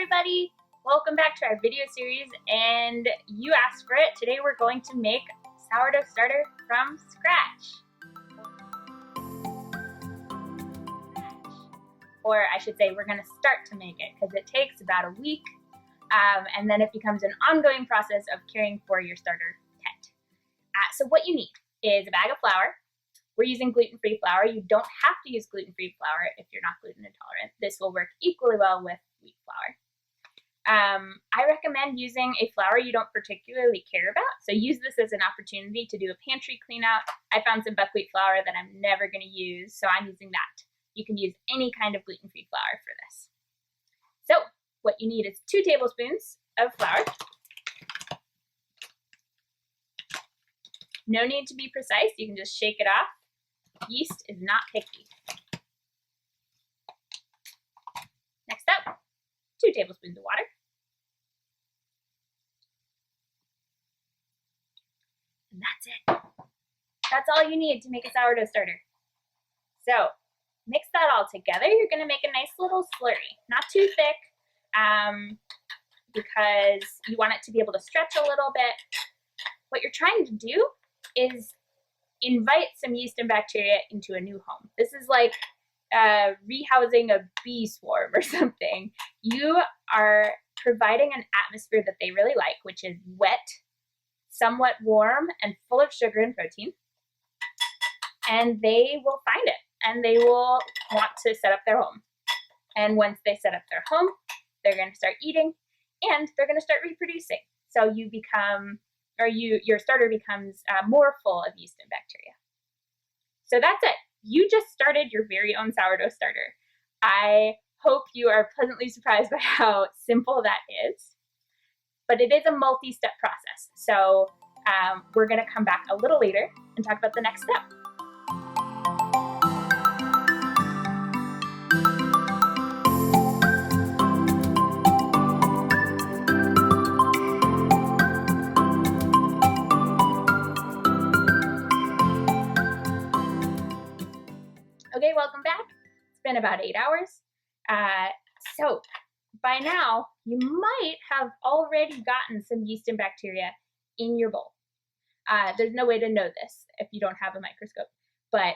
everybody! Welcome back to our video series, and you asked for it. Today we're going to make sourdough starter from scratch. Or I should say we're going to start to make it because it takes about a week, and then it becomes an ongoing process of caring for your starter tent. So what you need is a bag of flour. We're using gluten-free flour. You don't have to use gluten-free flour if you're not gluten intolerant. This will work equally well with wheat flour. I recommend using a flour you don't particularly care about. So use this as an opportunity to do a pantry clean out. I found some buckwheat flour that I'm never going to use, so I'm using that. You can use any kind of gluten-free flour for this. So what you need is 2 tablespoons of flour. No need to be precise. You can just shake it off. Yeast is not picky. Next up, 2 tablespoons of water. And that's it. That's all you need to make a sourdough starter. So mix that all together. You're going to make a nice little slurry. Not too thick because you want it to be able to stretch a little bit. What you're trying to do is invite some yeast and bacteria into a new home. This is like rehousing a bee swarm or something. You are providing an atmosphere that they really like, which is wet, somewhat warm, and full of sugar and protein. And they will find it, and they will want to set up their home. And once they set up their home, they're going to start eating, and they're going to start reproducing. So you become, or your starter becomes more full of yeast and bacteria. So that's it. You just started your very own sourdough starter. I hope you are pleasantly surprised by how simple that is. But it is a multi-step process. So we're going to come back a little later and talk about the next step. Okay, welcome back. It's been about 8 hours. So by now, you might have already gotten some yeast and bacteria in your bowl. There's no way to know this if you don't have a microscope, but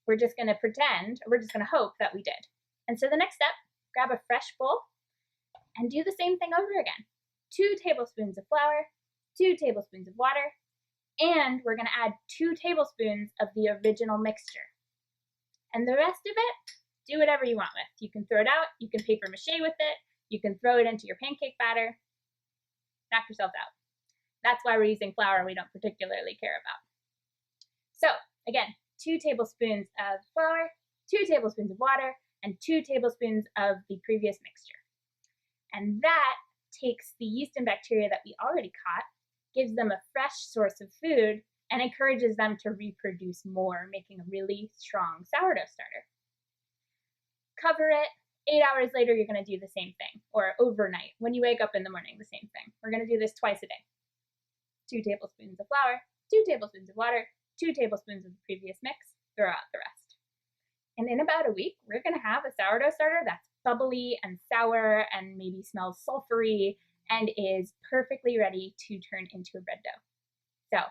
we're just going to pretend, or we're just going to hope that we did. And so the next step, grab a fresh bowl and do the same thing over again. 2 tablespoons of flour, 2 tablespoons of water, and we're going to add 2 tablespoons of the original mixture. And the rest of it, do whatever you want with. You can throw it out, you can paper mache with it, you can throw it into your pancake batter. Knock yourself out. That's why we're using flour we don't particularly care about. So again, 2 tablespoons of flour, 2 tablespoons of water, and 2 tablespoons of the previous mixture. And that takes the yeast and bacteria that we already caught, gives them a fresh source of food, and encourages them to reproduce more, making a really strong sourdough starter. Cover it. 8 hours later, you're going to do the same thing, or overnight. When you wake up in the morning, the same thing. We're going to do this twice a day. 2 tablespoons of flour, 2 tablespoons of water, 2 tablespoons of the previous mix, throw out the rest. And in about a week, we're going to have a sourdough starter that's bubbly and sour and maybe smells sulfury and is perfectly ready to turn into a bread dough. So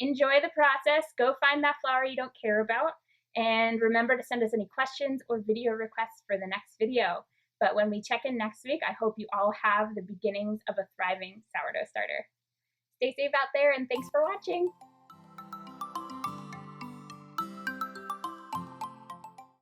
enjoy the process. Go find that flour you don't care about. And remember to send us any questions or video requests for the next video. But when we check in next week, I hope you all have the beginnings of a thriving sourdough starter. Stay safe out there, and thanks for watching.